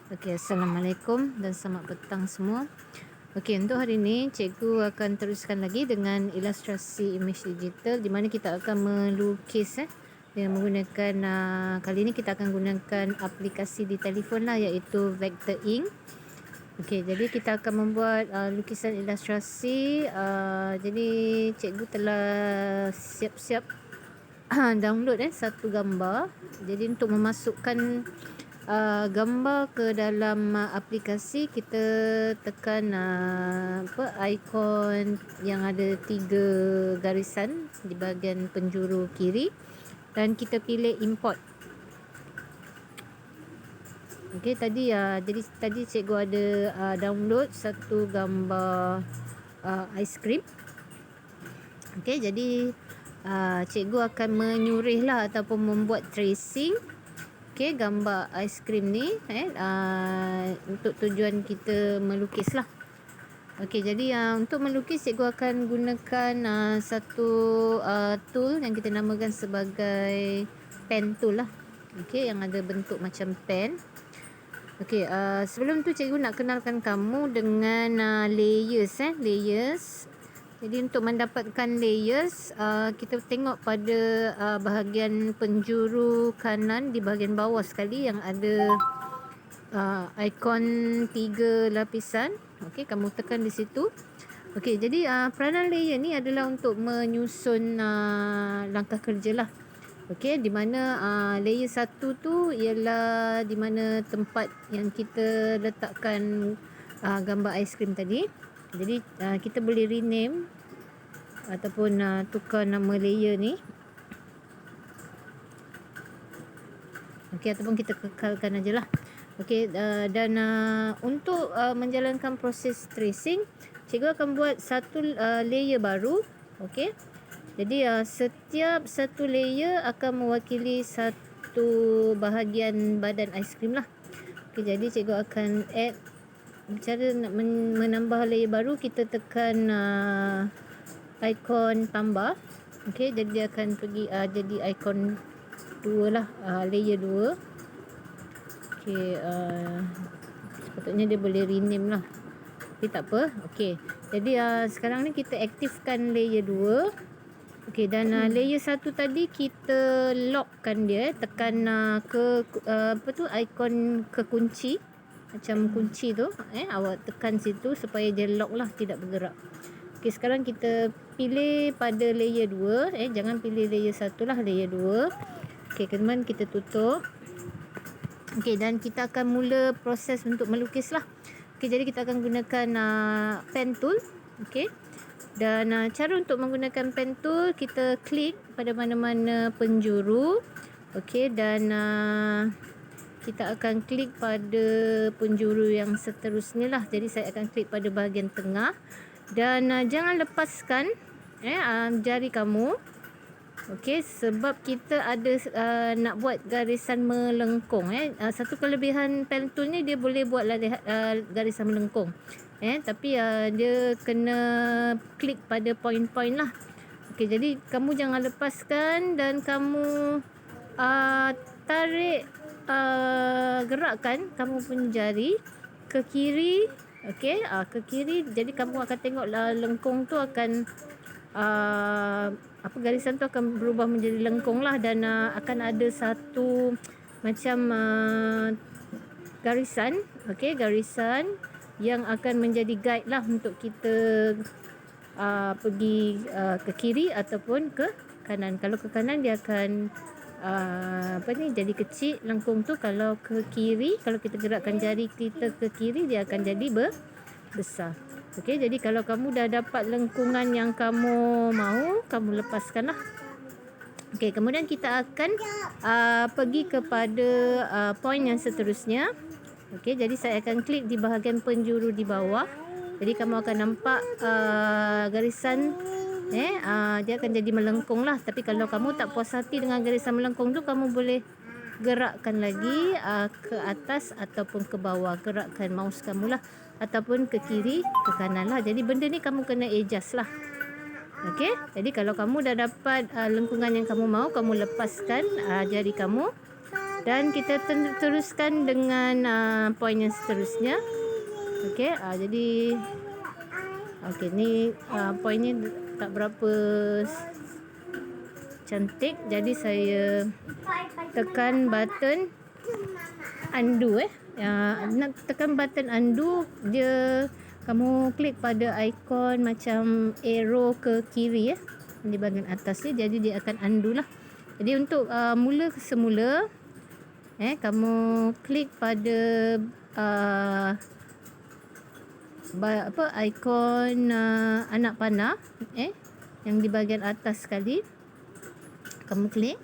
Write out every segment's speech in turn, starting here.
Okey, Assalamualaikum dan selamat petang semua. Okey, untuk hari ini cikgu akan teruskan lagi dengan ilustrasi image digital di mana kita akan melukis dengan menggunakan kali ini kita akan gunakan aplikasi di telefon lah, iaitu Vector Ink. Okey, jadi kita akan membuat lukisan ilustrasi. Jadi cikgu telah siap-siap download satu gambar. Jadi untuk memasukkan gambar ke dalam aplikasi, kita tekan ikon yang ada 3 garisan di bahagian penjuru kiri dan kita pilih import. Okey, jadi tadi cikgu ada download satu gambar aiskrim. Okey, jadi cikgu akan menyurih lah ataupun membuat tracing gambar aiskrim ni untuk tujuan kita melukis lah. Okey, jadi untuk melukis cikgu akan gunakan satu tool yang kita namakan sebagai pen tool lah. Okey, yang ada bentuk macam pen. Okey, sebelum tu cikgu nak kenalkan kamu dengan layers. Jadi untuk mendapatkan layers, kita tengok pada bahagian penjuru kanan di bahagian bawah sekali yang ada ikon 3 lapisan. Okey, kamu tekan di situ. Okey, jadi peranan layer ni adalah untuk menyusun langkah kerja lah. Okey, di mana layer 1 tu ialah di mana tempat yang kita letakkan gambar aiskrim tadi. Jadi kita boleh rename ataupun tukar nama layer ni. Okey, ataupun kita kekalkan aja lah. Okey, dan untuk menjalankan proses tracing, cikgu akan buat satu layer baru. Okey, jadi setiap satu layer akan mewakili satu bahagian badan aiskrim lah. Okey, jadi cikgu akan add. Cara nak menambah layer baru, kita tekan ikon tambah. Okey, jadi dia akan pergi jadi ikon 2 lah, layer 2. Okey, sepatutnya dia boleh rename lah, tapi tak apa. Okey, jadi sekarang ni kita aktifkan layer 2. Okey, dan layer 1 tadi kita lockkan dia, tekan ke ikon kekunci macam kunci tu, awak tekan situ supaya dia lock lah, tidak bergerak. Okey, sekarang kita pilih pada layer 2, jangan pilih layer 1 lah, layer 2. Okey, kemudian kita tutup. Okey, dan kita akan mula proses untuk melukis lah. Okey, jadi kita akan gunakan pen tool. Okey, dan cara untuk menggunakan pen tool, kita klik pada mana-mana penjuru. Okey, dan kita akan klik pada penjuru yang seterusnya lah. Jadi saya akan klik pada bahagian tengah dan jangan lepaskan jari kamu. Okey, sebab kita ada nak buat garisan melengkung. Satu kelebihan pen tool ni, dia boleh buat garisan melengkung. Tapi dia kena klik pada point-point lah. Okey, jadi kamu jangan lepaskan dan kamu tarik, gerakkan kamu punya jari ke kiri. Okey, ke kiri. Jadi kamu akan tengok lengkung tu akan garisan tu akan berubah menjadi lengkung lah, dan akan ada satu macam garisan. Okey, garisan yang akan menjadi guide lah untuk kita pergi ke kiri ataupun ke kanan. Kalau ke kanan dia akan jadi kecil lengkung tu. Kalau ke kiri, kalau kita gerakkan jari kita ke kiri, dia akan jadi besar. Okey, jadi kalau kamu dah dapat lengkungan yang kamu mahu, kamu lepaskan lah. Okey, kemudian kita akan pergi kepada point yang seterusnya. Okey, jadi saya akan klik di bahagian penjuru di bawah. Jadi kamu akan nampak garisan dia akan jadi melengkung lah. Tapi kalau kamu tak puas hati dengan garisan melengkung tu, kamu boleh gerakkan lagi ke atas ataupun ke bawah. Gerakkan mouse kamu lah, ataupun ke kiri, ke kanan lah. Jadi benda ni kamu kena adjust lah. Okey, jadi kalau kamu dah dapat lengkungan yang kamu mahu, kamu lepaskan jari kamu. Dan kita teruskan dengan point yang seterusnya. Okey, jadi okey ni point ni tak berapa cantik, jadi saya tekan button undo nak tekan button undo, dia kamu klik pada ikon macam arrow ke kiri di bahagian atas ni, jadi dia akan undo lah. Jadi untuk mula semula kamu klik pada ikon anak panah yang di bahagian atas sekali, kamu klik.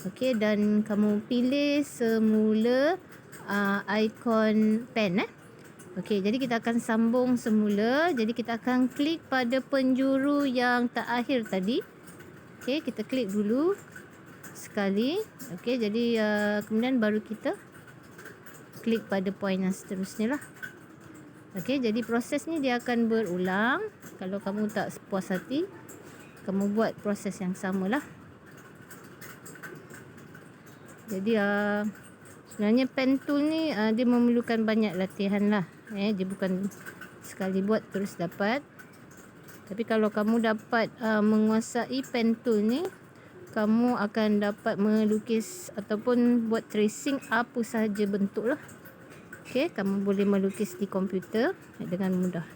Okey, dan kamu pilih semula ikon pen Okey, jadi kita akan sambung semula. Jadi kita akan klik pada penjuru yang terakhir tadi. Okey, kita klik dulu sekali. Okey, jadi kemudian baru kita klik pada point yang seterusnya lah. Okey, jadi proses ni dia akan berulang. Kalau kamu tak puas hati, kamu buat proses yang samalah. Jadi sebenarnya pen tool ni dia memerlukan banyak latihan lah. Dia bukan sekali buat terus dapat. Tapi kalau kamu dapat menguasai pen tool ni, kamu akan dapat melukis ataupun buat tracing apa sahaja bentuk lah. Okey, kamu boleh melukis di komputer dengan mudah.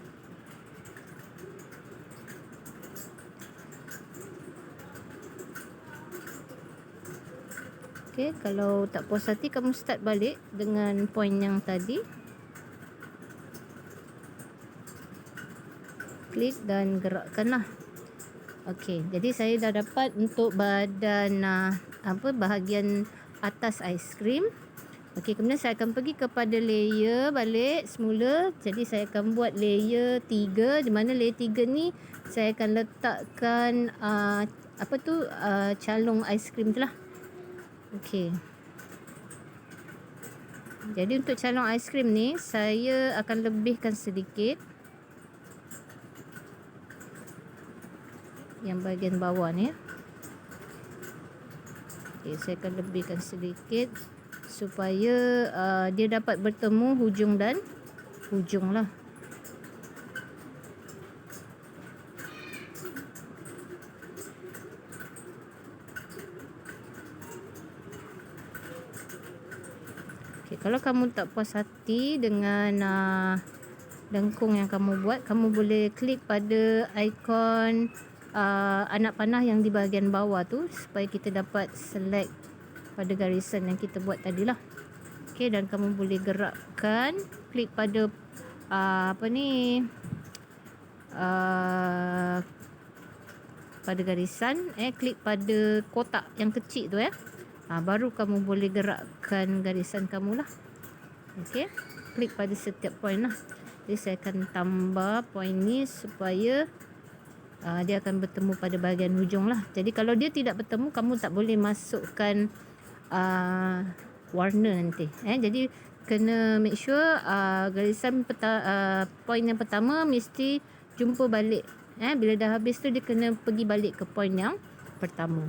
Okey, kalau tak puas hati, kamu start balik dengan point yang tadi. Klik dan gerakkanlah. Okey, jadi saya dah dapat untuk badan bahagian atas aiskrim. Okey, kemudian saya akan pergi kepada layer balik semula. Jadi saya akan buat layer 3, di mana layer 3 ni saya akan letakkan calung aiskrim tu lah. Okey. Jadi untuk calung aiskrim ni saya akan lebihkan sedikit yang bahagian bawah ni. Okey, saya akan lebihkan sedikit supaya dia dapat bertemu hujung dan hujung lah. Okay, kalau kamu tak puas hati dengan lengkung yang kamu buat, kamu boleh klik pada ikon anak panah yang di bahagian bawah tu, supaya kita dapat select pada garisan yang kita buat tadi lah. Okay, dan kamu boleh gerakkan, klik pada pada garisan, klik pada kotak yang kecil tu baru kamu boleh gerakkan garisan kamu lah. Okay, klik pada setiap point lah. Jadi saya akan tambah point ni supaya dia akan bertemu pada bahagian hujung lah. Jadi kalau dia tidak bertemu, kamu tak boleh masukkan warna nanti. Jadi kena make sure garisan point yang pertama mesti jumpa balik. Bila dah habis tu dia kena pergi balik ke point yang pertama.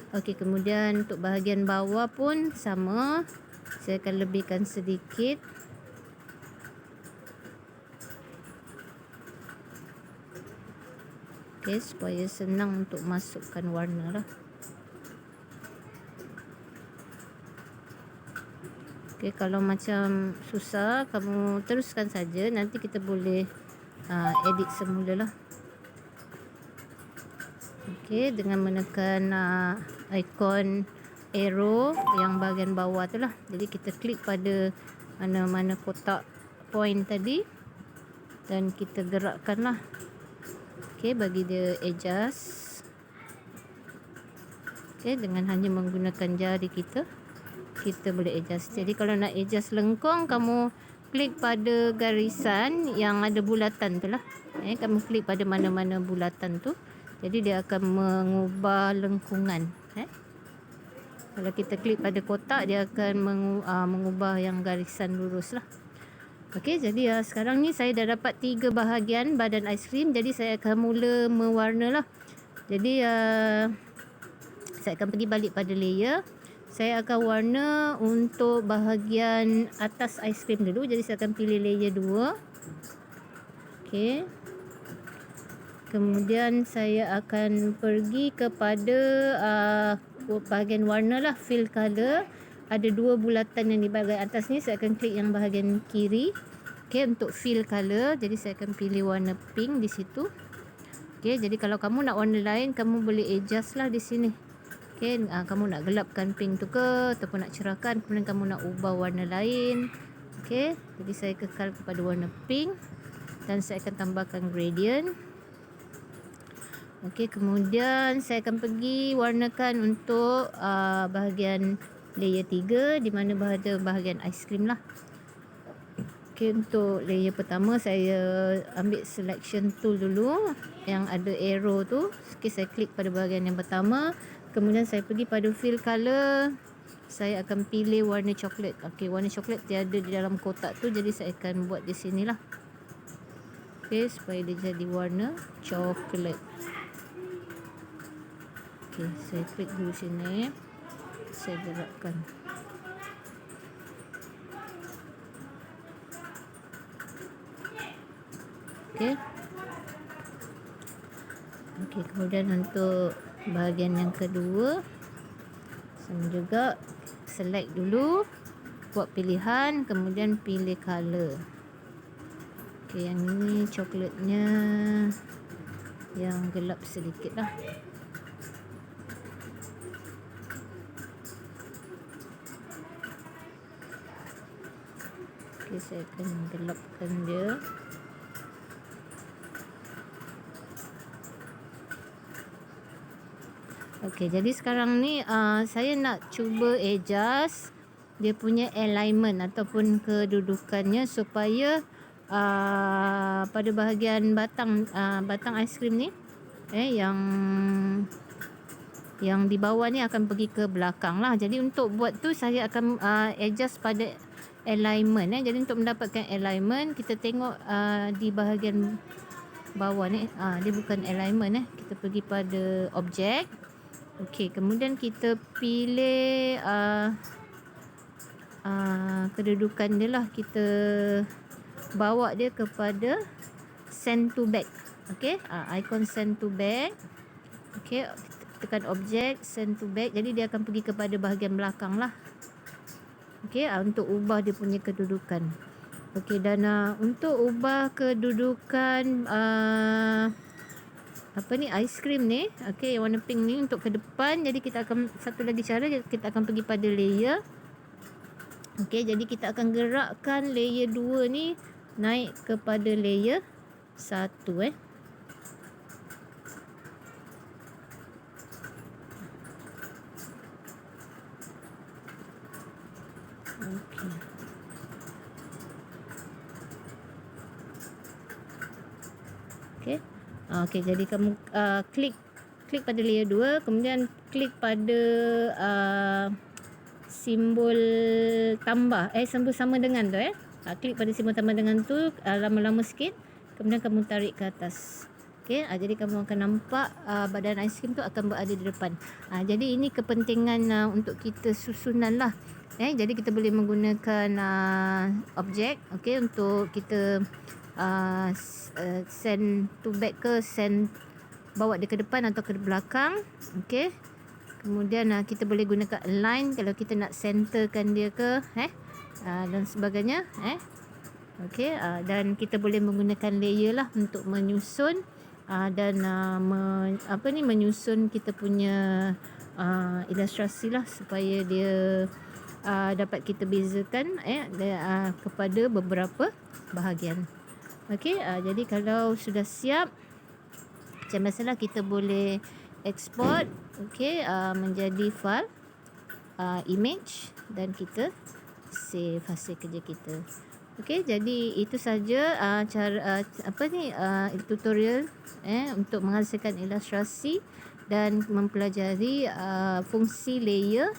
Okey, kemudian untuk bahagian bawah pun sama. Saya akan lebihkan sedikit. Okey, supaya senang untuk masukkan warna lah. Okey, kalau macam susah, kamu teruskan saja. Nanti kita boleh edit semula lah. Okey, dengan menekan ikon arrow yang bahagian bawah tu lah. Jadi kita klik pada mana-mana kotak point tadi dan kita gerakkan lah. Okey, bagi dia adjust. Okey, dengan hanya menggunakan jari kita boleh adjust. Jadi kalau nak adjust lengkung, kamu klik pada garisan yang ada bulatan tu lah. Kamu klik pada mana-mana bulatan tu. Jadi dia akan mengubah lengkungan. Kalau kita klik pada kotak, dia akan mengubah yang garisan lurus lah. Okey, jadi sekarang ni saya dah dapat 3 bahagian badan aiskrim. Jadi saya akan mula mewarna lah. Jadi saya akan pergi balik pada layer. Saya akan warna untuk bahagian atas aiskrim dulu. Jadi saya akan pilih layer 2. Okey. Kemudian saya akan pergi kepada bahagian warna lah, fill color. Ada 2 bulatan yang di bahagian atas ni. Saya akan klik yang bahagian kiri. Okey, untuk fill color. Jadi saya akan pilih warna pink di situ. Okey, jadi kalau kamu nak warna lain, kamu boleh adjust lah di sini. Okey, kamu nak gelapkan pink tu ke ataupun nak cerahkan, kemudian kamu nak ubah warna lain. Okey, jadi saya kekal kepada warna pink dan saya akan tambahkan gradient. Okey, kemudian saya akan pergi warnakan untuk bahagian layer 3 di mana bahagian aiskrim lah. Okey, untuk layer pertama saya ambil selection tool dulu yang ada arrow tu. Okey, saya klik pada bahagian yang pertama. Kemudian saya pergi pada fill color. Saya akan pilih warna coklat. Okey, warna coklat tiada di dalam kotak tu, jadi saya akan buat di sinilah. Okey, supaya dia jadi warna coklat. Okey, saya klik dulu sini. Saya gerakkan. Okey. Okey, kemudian untuk bahagian yang kedua, sama juga select dulu, buat pilihan, kemudian pilih color. Okey, yang ini coklatnya yang gelap sedikit lah. Okey, saya akan gelapkan dia. Okey, jadi sekarang ni saya nak cuba adjust dia punya alignment ataupun kedudukannya supaya pada bahagian batang aiskrim ni yang di bawah ni akan pergi ke belakang lah. Jadi untuk buat tu saya akan adjust pada alignment. Jadi untuk mendapatkan alignment, kita tengok di bahagian bawah ni, dia bukan alignment. Kita pergi pada object. Okey, kemudian kita pilih kedudukan dia lah. Kita bawa dia kepada send to back. Okey, icon send to back. Okey, tekan object, send to back. Jadi dia akan pergi kepada bahagian belakang lah. Okey, untuk ubah dia punya kedudukan. Okey, dan untuk ubah kedudukan aiskrim ni, okey, yang warna pink ni untuk ke depan. Jadi kita akan satu lagi cara, kita akan pergi pada layer. Okey, jadi kita akan gerakkan layer 2 ni naik kepada layer 1 Okey. Okey. Okey, jadi kamu klik pada layer 2, kemudian klik pada simbol tambah simbol sama dengan tu klik pada simbol tambah dengan tu lama-lama sikit, kemudian kamu tarik ke atas. Okey, jadi kamu akan nampak badan aiskrim tu akan berada di depan. Jadi ini kepentingan untuk kita susunan lah. Jadi kita boleh menggunakan objek, okey, untuk kita send to back ke send bawa dia ke depan atau ke belakang. Okey, kemudian kita boleh gunakan align kalau kita nak centerkan dia ke dan sebagainya. Okey, dan kita boleh menggunakan layer lah untuk menyusun dan menyusun kita punya ilustrasi lah supaya dia dapat kita bezakan kepada beberapa bahagian. Okey, jadi kalau sudah siap, macam biasalah kita boleh export menjadi file image dan kita save hasil kerja kita. Okey, jadi itu saja cara tutorial untuk menghasilkan ilustrasi dan mempelajari fungsi layer,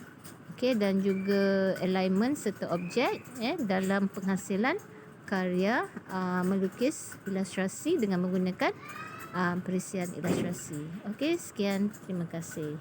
okey, dan juga alignment serta objek dalam penghasilan karya melukis ilustrasi dengan menggunakan perisian ilustrasi. Okey, sekian, terima kasih.